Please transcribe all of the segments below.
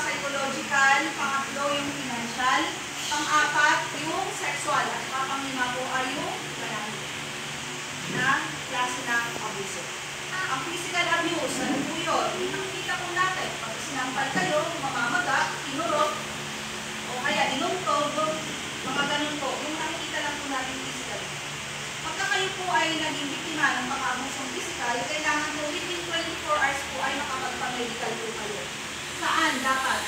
Psychological, pangatlo yung financial, pang-apat yung sexual, at pang-lima po ay yung marami na klase ng abuso. Ang physical abuse, ano po yun? Nakikita po natin, pag sinampal kayo, mamamaga, tinurok, o kaya inuntog, mga ganun po, yung nakikita lang po natin physical. Pagka kayo po ay naging biktima ng mga abusong physical, kailangan po within 24 hours po ay makapagpa-medical po kayo. Saan dapat?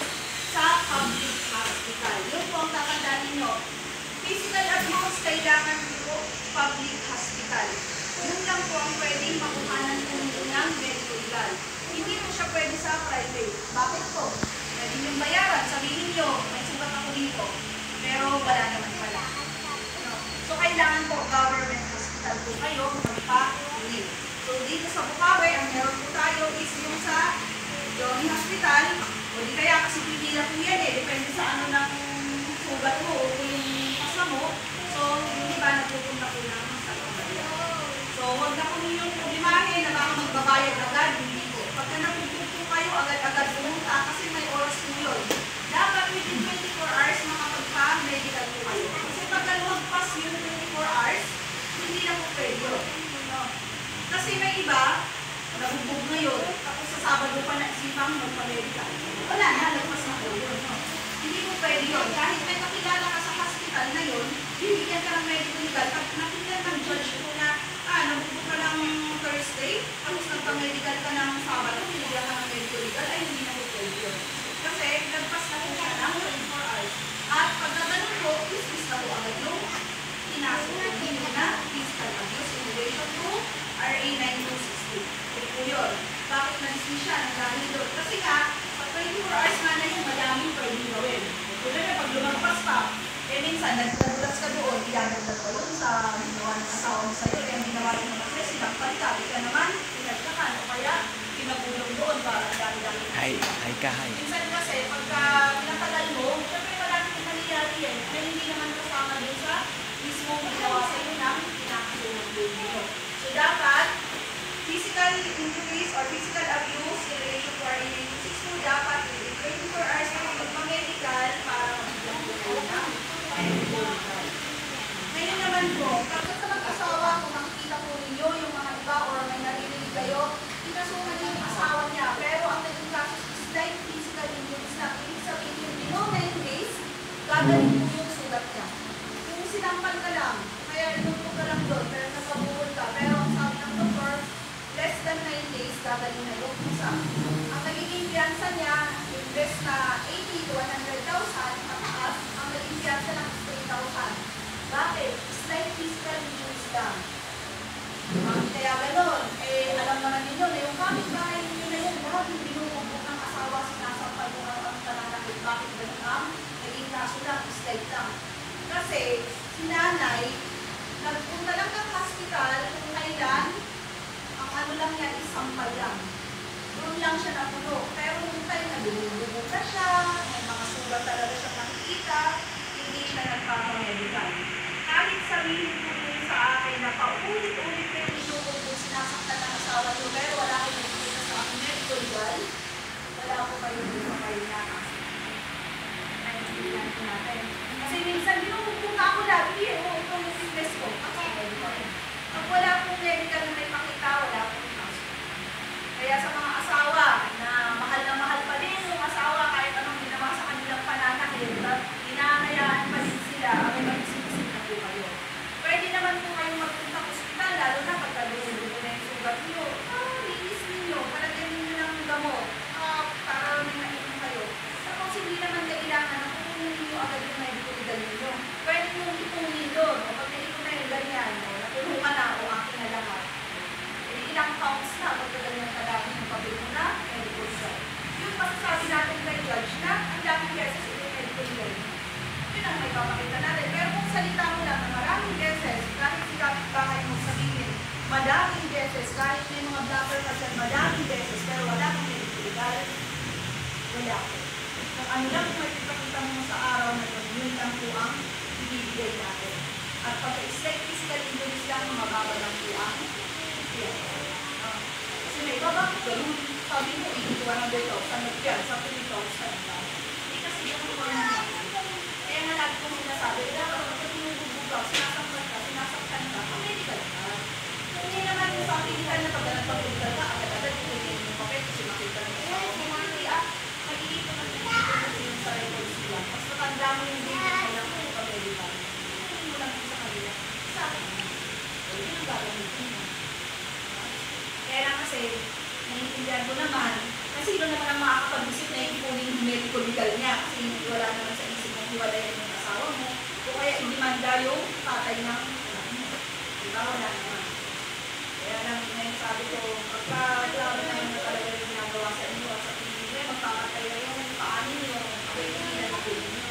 Sa public hospital. Yun po ang tatandaan ninyo. Physical abuse, kailangan po public hospital. Yun lang po ang pwedeng makuhanan po ng medical legal. Hindi po siya pwede sa private. Bakit po? Pwede niyong bayaran. Sabihin niyo, may sugat ako dito. Pero wala naman pala. No? So, kailangan po government hospital po kayo magpa-live. So, dito sa Bukawi, ang meron po tayo is yung sa Johnny Hospital, o di kaya kasi pipila po yan depende sa ano ng sugat mo o yung pasa mo. So, yung iba nagpupunta po ng sa Bukawi. So, huwag na po ninyong problemahin na baka magbabayad agad, hindi po. Pagka napupunta po kayo, agad-agad pumunta kasi may oras po yun. Dapat within 24 hours makapagpa-medical po kayo. Kasi pagka lumagpas yung 24 hours, hindi na po pwede yun. Kasi may iba, nabugbog ngayon, tapos sa Sabado pa naisipang magpa-medical. Wala na, lagpas na po yun. No? Hindi mo pwede yun. Kahit may kakilala ka sa hospital na yun, bibigyan ka ng medical legal. Pag nakita ng judge mo na, nabugbog ka ng Thursday, tapos nagpa-medical ka ng Sabado, bibigyan ka ng medical legal, ay hindi na po pwede yun. Kasi lagpas na po siya ng 24 hours. At pag naganon po, is na po agad yung tinasok ninyo na physical abuse in relation to RA 9260. Po yun. Bakit na-dismiss siya? Dahil doon. Kasi nga, sa 24 hours na yung madaming pwedeng gawin. Kung na pag lumagpas pa, minsan, nagdadulas ka doon, iyagagdag ko yun sa ginawa ng asawa mo sa'yo. Kaya ginawa rin mo kasi silang palita. Ika naman, pinagkakan. O kaya, pinagulong doon para dami-dami. Hi ka, hi. Minsan kasi, pagka pinatagal mo, syempre marami yung nangyayari yan. Na hindi naman kasama doon sa mismo ginawa sa'yo ng pinakasulong doon dito. So, dapat, physical injuries or physical abuse in relation to our injuries po dapat within 24 hours na magpa-medical para mabigyan po kayo ng medical. Ngayon naman po, kapag sa mag-asawa, kung makikita po ninyo yung mga iba or may narinig kayo, pinasuhan niyo yung asawa niya. Pero ang naging kaso is like physical injuries na ibig sabihin yung below 9 days, gagaling po yung sugat niya. Kung sinampal ka lang, kaya inuntog ka lang doon, pero napabuhol ka, pero ang sabi ng doktor, less than 9 days, gagaling na yung isa. Ang nagiging piyansa niya, invest na 80 to 100,000, mataas, ang naging piyansa lang is 3,000. Bakit? Slight physical injuries lang. Kaya gano'n, alam naman ninyo na yung kapit-bahay ninyo na yun, laging binubugbog ng asawa, sinasampal mo ang pananakit. Bakit gano'n ang naging kaso lang, slight lang. Kasi, si nanay, nagpunta lang ng hospital kung kailan, ano lang yan, isampal lang. Doon lang siya napuno. Pero nung time na binubugbog na siya, may mga sugat talaga siya nakikita, hindi siya nagpapamedical. Kahit sabihin po yun sa akin na paulit-ulit kayo binubugbog, sinasaktan ng asawa niyo, pero wala kayo nakikita sa akin medical legal, wala po kayo dito pa kayo nakas. Naintindihan po natin. Kasi minsan binubugbog na ako lagi, ito yung fitness ko. Pag wala pong medical na may pakita, wala pong kaso. Kaya sa mga asawa na mahal pa din yung asawa kahit anong ginawa sa kanilang pananakit, hinahayaan pa din sila, may mag-isip na po kayo. Pwede naman po kayong magpunta sa ospital, lalo na pagka-dugo na yung sugat nyo. Linis ninyo, palagyan ninyo ng gamot, para may mainom kayo. Tapos hindi naman kailangan na kukunin ninyo agad yung medical legal ninyo. Pwede nyo ipunin madaming beses, kahit may mga blocker ka dyan, madaming beses, pero wala kang medical legal, wala po. Kung ano lang yung makikita mo sa araw na yun lang po ang ibibigay natin. At pagka-slight physical injuries lang, mababa lang po ang kasi may iba bakit ganun? Sabi mo, 100,000 nagpiyan sa 3,000 na. Hindi kasi ganun ko na. Kaya nga lagi kong sinasabi, dapat kapag tinububugaw, sinasaktan ka, medical ka. Hindi naman yung sa medical na pag nagpag-medical ka, agad-agad kunin yung papel kasi makita mo sa hindi mag-iito ng medical sa records nila. Mas matanda mo yung data kaya kung pag-medical. Hindi mo lang sa kanila. Sa akin, hindi ang gagamitin mo. Kaya lang kasi, naiintindihan ko naman, kasi sino naman ang makakapag-visit na ipunin yung medical legal niya kasi wala naman sa isip mo hiwalayan yung asawa mo o kaya indimanda yung tatay ng anak mo. Diba? Wala naman. Kaya lang, ngayon sabi ko, pagka grabe naman na talaga yung ginagawa sa inyo at sa pinili, magpapatay na yung paano nyo, hindi na nakunin nyo.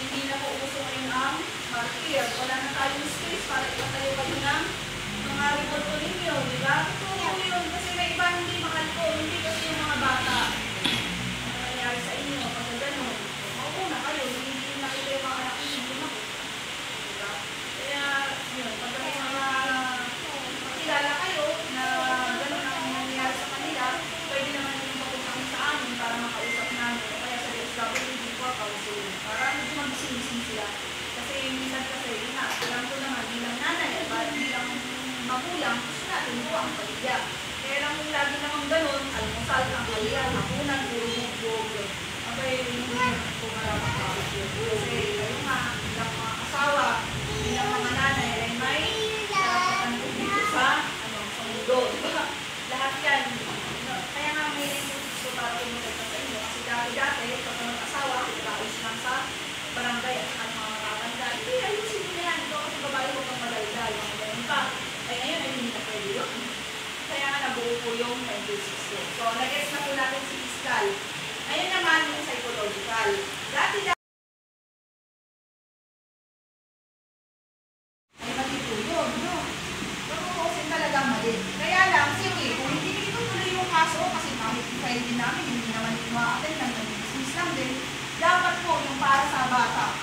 Hindi na po uso ngayon ang martir. Wala na tayong space para ipatayo kayo ng mga report ko ninyo, di ba? Totoo yun, kasi may iba hindi mahal ko, hindi kasi yung mga bata. Ano nangyari sa inyo, pag gano'n, maupo na kayo, hindi nakita yung mga anak ninyo, hindi ako. Diba? Kaya, yun, pag may mga makilala kayo na gano'n ang nangyari sa kanila, pwede naman yung papunta kami sa amin para makausap namin, o kaya sa DSWD for counseling, para hindi mag-bising sila. Kasi minsan kasi, yun na, alam ko naman, bilang nanay, bilang magulang, gusto natin po ang pamilya. Kaya lang kung lagi namang ganun, almusal, ang kaliyan, hapunan, buog. Abay, hindi naman po maramang kapit yun. Kasi kayo nga, bilang mga asawa, bilang mga nanay, ay may karapatan po dito sa mundo. Diba? Lahat yan. Kaya nga may gusto para pumunta sa inyo. Kasi dati, pag mag-asawa, kailangan lang sa barangay at mga makakanda. Hindi, ayusin nyo na yan. Ito kasi babae ko pang madaldal. Mga ganun pa. Ay ngayon ay hindi na pwede yun. Kaya nga nabuo po yung mental system. So, nag-guess na po natin si physical. Ngayon naman yung psychological. Dati ay mali po yun, no? Pero kasi talagang mali. Kaya lang, sige, kung hindi nito tuloy yung kaso, kasi kahit i-file din namin, hindi naman yung ma-attend lang, nag-business lang din, dapat po yung para sa bata,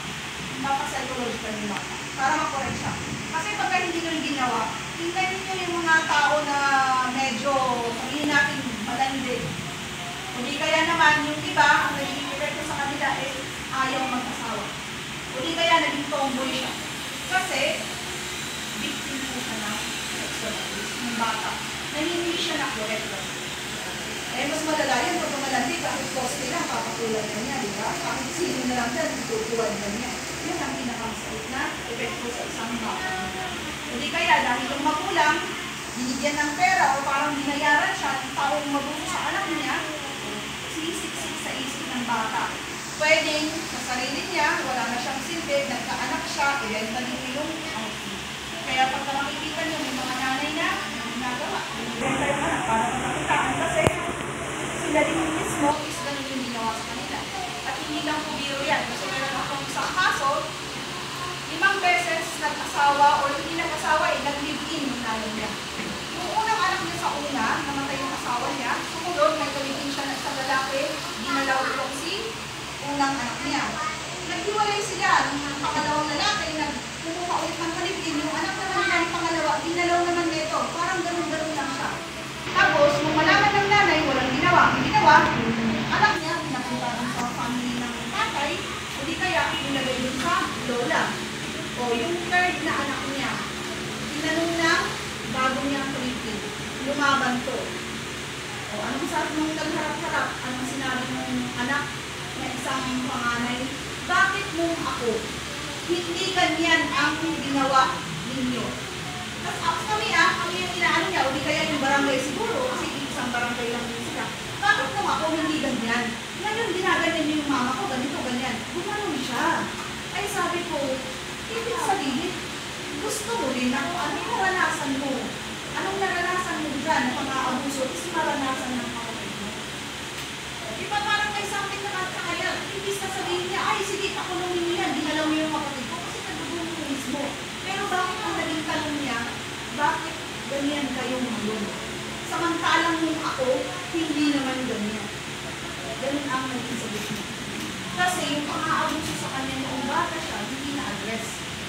mapa-psychological yung bata, para makorek siya. Kasi pagka hindi nyo yung ginawa, tingnan nyo yung mga tao na medyo, sabihin natin, malandi. O di kaya naman, yung iba, ang naging effect sa kanila is ayaw mag-asawa. O di kaya naging tomboy siya. Kasi, victim po siya ng sexual abuse ng bata. Na hindi siya na-correct lang. Eh, mas malala yan pag malandi, kahit poste lang, papatulan na niya, di ba? Kahit sino na lang dyan, tutuwan na niya. Yun ang pinakamasakit na epekto sa isang bata. Hindi kaya dahil yung magulang, binigyan ng pera o parang binayaran siya, yung taong magulo sa anak niya, sisiksik sa isip ng bata. Pwedeng sa sarili niya, wala na siyang silbi, nagkaanak siya, ibenta din yung outfit. Kaya pagka makikita niyo, may mga nanay na ginagawa. Ibenta yung anak para makakitaan kasi sila din mismo is ganun yung ginawa sa kanila. At hindi lang po biro yan. Kasi meron akong isang kaso, 5 beses nag-asawa o hindi nag-asawa nag-live-in yung nanay niya. Yung unang anak niya sa una, namatay yung asawa niya, sumunod, nag-live-in siya sa lalaki, ginalaw itong si unang anak niya. Naghiwalay sila, yung pangalawang lalaki, nagkumuha ulit ng live-in, yung anak naman niya ng pangalawa, ginalaw naman nito, parang ganun-ganun lang siya. Tapos, kung malaman ng nanay, walang ginawa, anak niya, pinapunta sa family ng tatay, o di kaya, nilagay dun sa lola. O yung third na anak niya, tinanong na bago niya ang kulitin, lumaban to. O anong sabi nung nagharap-harap, anong sinabi ng anak na isang panganay, bakit nung ako, hindi ganyan ang ginawa ninyo? Tapos kami yung inaano niya, o di kaya yung barangay siguro, kasi isang barangay lang din sila. Bakit nung ako hindi ganyan? Ngayon ginaganyan niyo yung mama ko, ganito, ganyan. Gumanon siya. Ay sabi ko, ibig sabihin, gusto mo din ako, anong naranasan mo? Anong naranasan mo dyan na pang-aabuso is maranasan ng kapatid mo? Di ba parang may something na kaya, ibig sasabihin niya, ay sige, pakulungin niyo yan, dinalaw niyo yung kapatid ko kasi nagdugo mo mismo. Pero bakit ang naging tanong niya, bakit ganyan ako, hindi naman ganyan. Ganun ang naging sagot niya. Kasi yung pang-aabuso sa kanya noong bata siya, hindi na-address.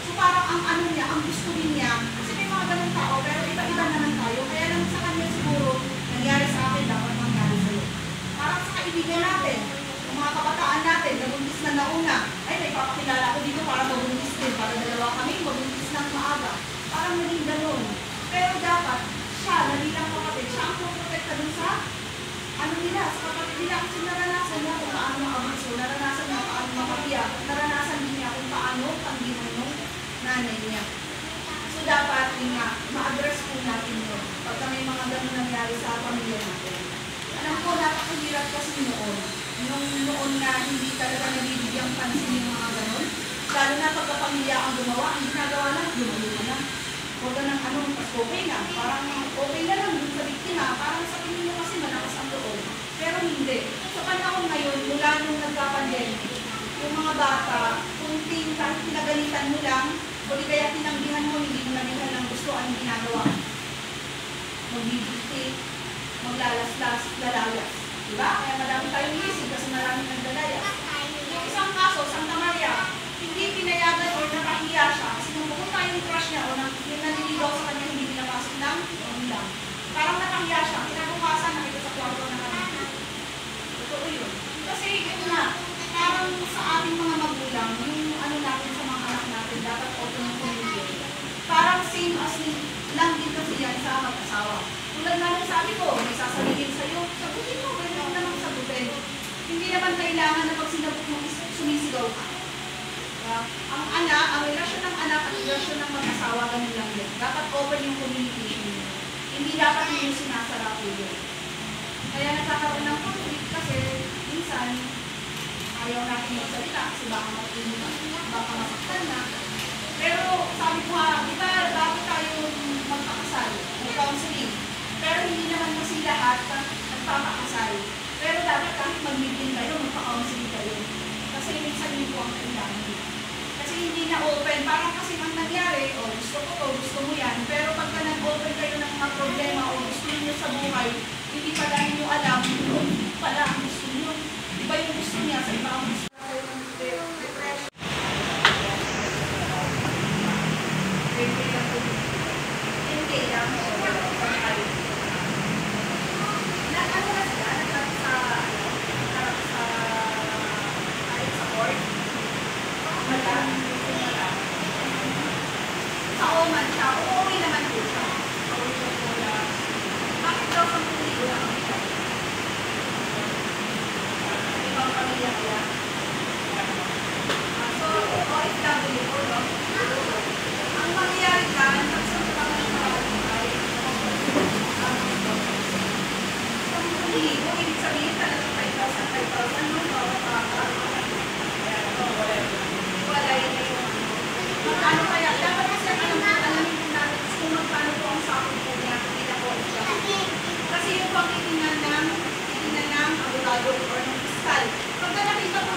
So parang ang ano niya, ang gusto rin niya, kasi may mga ganun tao, pero iba-iba naman tayo. Kaya lang sa kanya siguro, nangyari sa akin, dapat mangyari sa'yo. Parang sa kaibigan natin, yung mga kabataan natin, nabuntis na nauna, ay may papakilala ko dito para mabuntis din, para dalawa kami, mabuntis ng maaga. Parang naging ganun. Pero dapat, siya, nabilang kapatid, siya ang puprotekta dun sa ano nila, sa kapatid nila, kasi naranasan niya kung paano maabuso, naranasan niya kung paano makapiya, naranasan din niya kung paano pangginan ng nanay niya. So dapat, yun nga, ma-address po natin yun, pagka may mga ganun nangyari sa pamilya natin. Alam ko, napakahirap kasi noon na hindi talaga nabibigyang pansin yung mga ganun, lalo na pagkapamilya ang gumawa, ang ginagawa lang, lumayo ka na. Huwag ka ng ano, mas okay na. Parang okay na lang dun sa biktima. Parang sa tingin mo kasi malakas ang loob. Pero hindi. Sa panahon ngayon, mula nung nagka-pandemic, yung mga bata, kunting kahit pinagalitan mo lang, o di kaya tinanggihan mo, hindi mo nabihan ng gusto ang ginagawa. Magbibigti, maglalaslas, lalayas. Diba? Kaya madami tayong isip kasi maraming naglalayas. Yung isang kaso, Santa Maria, hindi pinayagan o nakahiya siya kasi nung pumunta yung crush niya o yung naniligaw sa kanya hindi pinapasok ng ulam. Parang nakahiya siya. Kinabukasan nakita sa kwarto na kanya. Totoo yun. Kasi yun na, parang sa ating mga magulang, yung ano natin sa mga anak natin, dapat open yung community. Parang same as lang din kasi yan sa mag-asawa. Tulad nga nung sabi ko, may sasabihin sa'yo, sagutin mo, pwede mo naman sagutin. Hindi naman kailangan na pag sinabot mo, sumisigaw ka. Ang anak, ang relasyon ng anak at relasyon ng mag-asawa, ganun lang yan. Dapat open yung communication nyo. Hindi dapat yung sinasarap yun. Kaya nagkakaroon ng conflict kasi minsan ayaw natin magsalita kasi baka makinig, baka masaktan na. Pero sabi ko nga, di ba bago tayo magpakasal, mag-counseling. Pero hindi naman kasi lahat nagpapakasal. Pero dapat kahit mag-meeting kayo, magpa-counseling kayo. Kasi minsan yun po ang kailangan. Kasi hindi na open. Parang kasi ang nangyari, gusto ko to, gusto mo yan. Pero pagka nag-open kayo ng mga problema o gusto niyo sa buhay, hindi pala niyo alam kung pala ang gusto niyo. Iba yung gusto niya sa iba ang gusto. Depression. Hindi lang. Ano na sila? Nagtarap sa court. Sa Oman siya, uuwi naman po siya. Bakit daw sa pulido ang kita? Ibang pamilya kaya. So, OFW po, no? Ang mangyayari dyan, nagsasabi ka ng bahay, sa pulido, ibig sabihin talaga 5,000, no? Wala yun na yung magkano kaya? Dapat kasi alamin po natin kung magkano po ang sakot po niya kita po siya. Kasi yung pagtitingnan ng abogado or ng fiskal. Pagka nakita po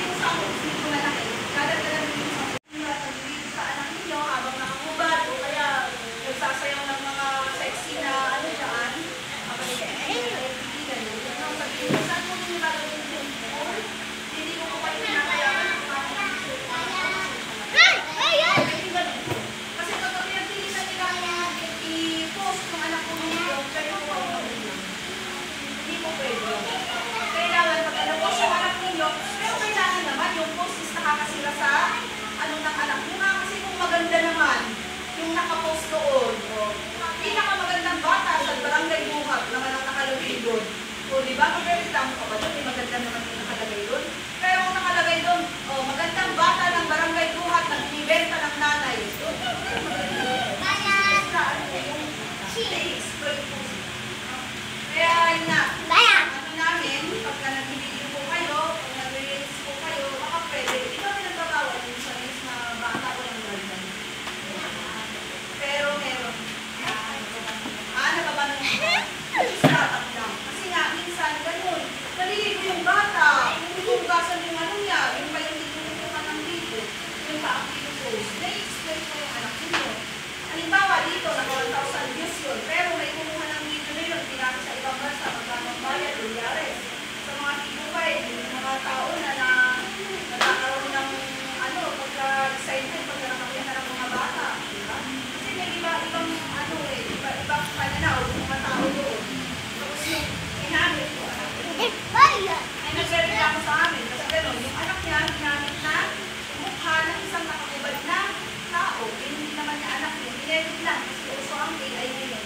lang kasi uso ang AI ngayon.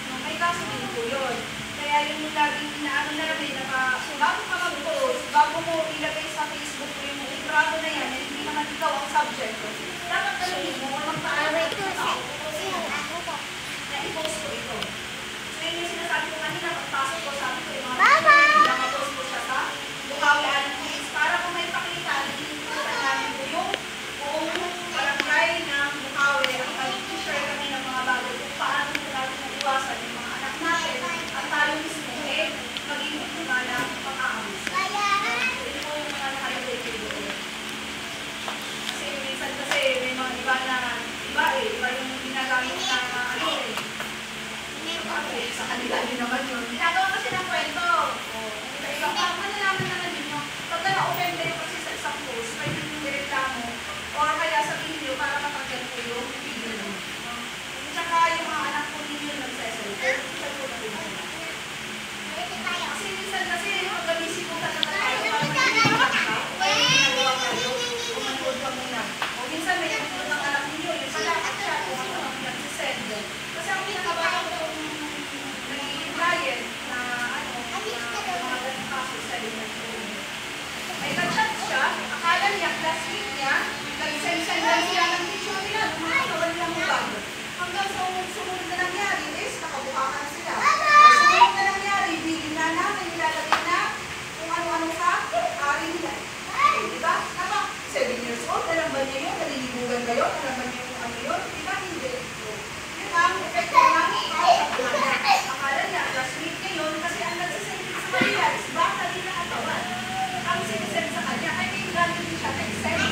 No, may kaso din po yun. Kaya yung laging inaano namin, bago ka mag-post, bago mo ilagay sa Facebook mo yung librado na yan, hindi naman ikaw ang subject. Dapat talamin mo, magpaalam sa tao. Na i-post ko ito. So yun yung sinasabi ko kanina, pagpasok ko, sabi ko yung mga nakapost ko siya sa Bukawi Alpis para kung may pakita, naging-iputan namin ko yung buong barangay ng Bukawi ang mag-share kami ng mga bagay kung paano natin naiwasan yung mga anak natin at tayo mismo maging mga ng pang-aawis. Ito po yung mga nakalagay ko doon. Kasi minsan kasi may mga iba yung ginagamit na sa kanila din naman yun. Ginagawa kasi ng kwento. Iba-iba pa, malalaman naman din yung pagka na-offend kayo kasi sa isang post, may yung nireklamo or kaya sabihin nyo para matanggal ko yung video nyo. Tsaka yung mga anak ko ninyo nagseselfon. Kasi minsan kasi pag-abisi ko ka naman tayo para mag-ibig ka o kaya ginagawa kayo o manood ka muna. O minsan may nanood ng anak ninyo, yung pala at siya kung ano ang nagsisend. Kasi ang pinakabago kong nagiging client na mga ganang kaso sa may ka-chat siya, akala niya, classmate niya, nag-send lang siya ng picture nila, ng mga kawan nilang mubag. Hanggang sa sumunod na nangyari is nakabukakan sila. Sumunod na nangyari, bigin na namin nilalagay na kung ano-ano sa ari nila. Diba? 7 years old, alam ba niya yun? Nalilibugan kayo? Alam ba niya yung ano yun? Diba? Hindi. Yun ang epekto ng akala niya, classmate niya yun kasi ang nagsisend sa kanila is baka nila katawan. Ang sinisend sa kanya, ay may galing din siya na-send.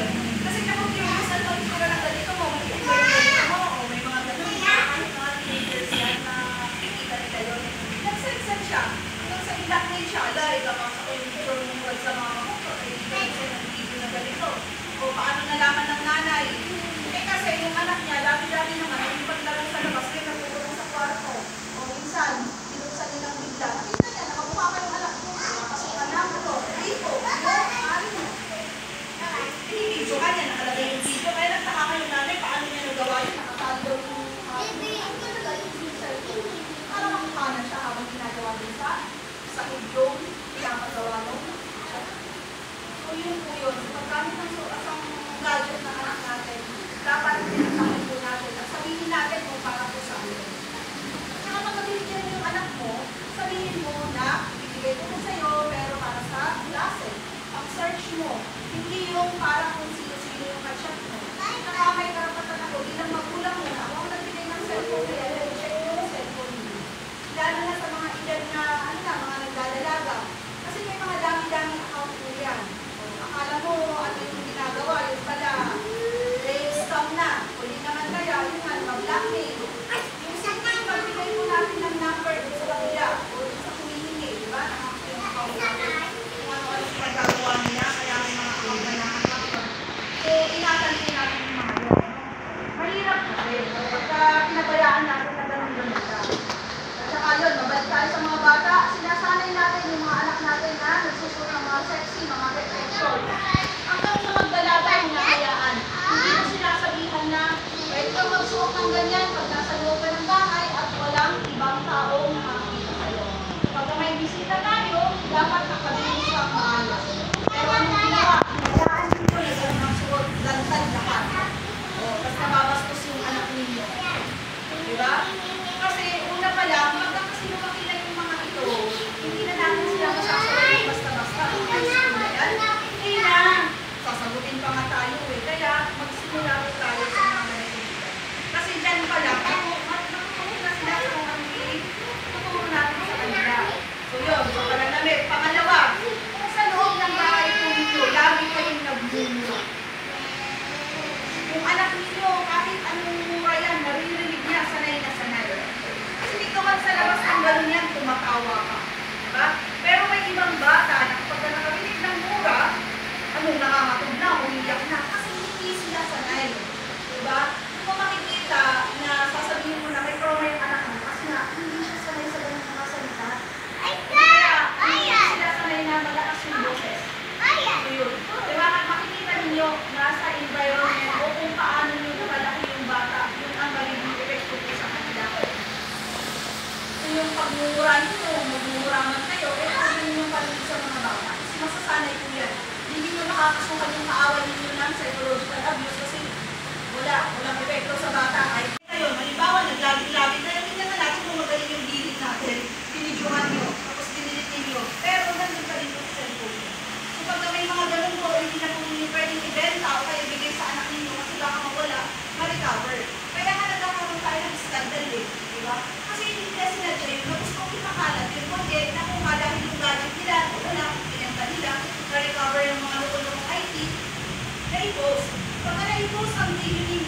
Kasi na-curious ang pagkura ng ganito mo, o may mga ganun, mga teenagers yan na kikita nila yun. Nag-send siya. Hanggang sa i-blackmail siya, ala, ipapasa ko yung picture mong sa mga motor, ay i-send ang video na ganito. O paano nalaman ng nanay? Kasi yung anak niya, dati-dati naman, yung paglaro sa labas, may natutulong sa kwarto. O minsan, pinuksan nilang bigla. Nakita niya, nakabuka ka yung anak ko. Nakapasukan na ako to. Dito, video ka niya, nakalagay yung video. Kaya nagtaka kayo nanay, paano niya nagawa yun? Nakatalo yung ang talaga yung cellphone. Para makuha na siya habang ginagawa din sa idyong pinapagawa mo. So yun po yun. Paggamit ng asang gadget ng anak natin, dapat pinagsakin po natin at sabihin natin kung para po sa amin. Saka pagkabigyan yung anak mo, sabihin mo na ibigay ko sa'yo pero para sa klase. Pag-search mo, hindi yung para kung sino-sino yung ka-chat mo. Saka may karapatan ako, bilang magulang mo, ako ang nagbigay ng cellphone kaya check mo yung cellphone mo. Lalo na sa mga edad na, mga nagdadalaga. Kasi may mga dami-dami account po yan. Akala mo, ano yung ginagawa, yung pala, scam na. Uli naman kaya, yung mag-blackmail. Yung simple, magbigay po natin ng number sa kabila o sa humihingi, di ba? Nakakapin natin kung ano-ano yung magagawa niya, kaya may mga account na nakakapin. So, ingatan po natin yung mga yun. Mahirap kasi, pagka pinabayaan natin na ganun-ganun siya. At saka yun, mabalik tayo sa mga bata, sinasanay natin yung mga anak natin na nagsusunod ng mga sexy, mga reflection. Hanggang sa magdalaga yung nakayaan. Hindi na sila sabihan na pwede kang magsuot ng ganyan pag nasa loob ka ng bahay at walang ibang taong makakita sa'yo. Pag may bisita tayo, dapat nakabihis kang maayos. Pero anong ginawa? Hayaan dito na sa mga suot, lantad lahat. Tapos nababastos yung anak ninyo. Diba? Kasi una pa lang, pagka kasi lumaki na yung mga ito, hindi na natin sila masasagot basta-basta. High school na yan. Hindi na. Sasagutin pa nga tayo eh. Kaya magsimula ko tayo sa mga ganito. Kasi dyan pa lang, magmumura nyo, magmumura man kayo, eh kung yung paligid sa mga bata. Kasi masasanay po yan. Hindi nyo makakasukan yung kaaway ninyo ng psychological abuse kasi walang epekto sa bata. Kahit kayo, halimbawa, naglabit-labit na yung tingnan na natin kung magaling yung dilit natin. Pinidyohan nyo, tapos dinilitin nyo. Pero nandun pa rin po sa cellphone nyo. So pag may mga ganun po, hindi na po ninyo pwedeng ibenta o kaya ibigay sa anak ninyo kasi baka mawala, ma-recover. Kaya nga nagkakaroon tayo ng scandal eh. Diba? Kasi hindi nila sinadya yun. Tapos kung ipakalat yun, kundi nakuha dahil yung gadget nila, wala, pinenta nila, na-recover yung mga lukol-lukong IT, na-i-post. Pag na-i-post ang video ninyo,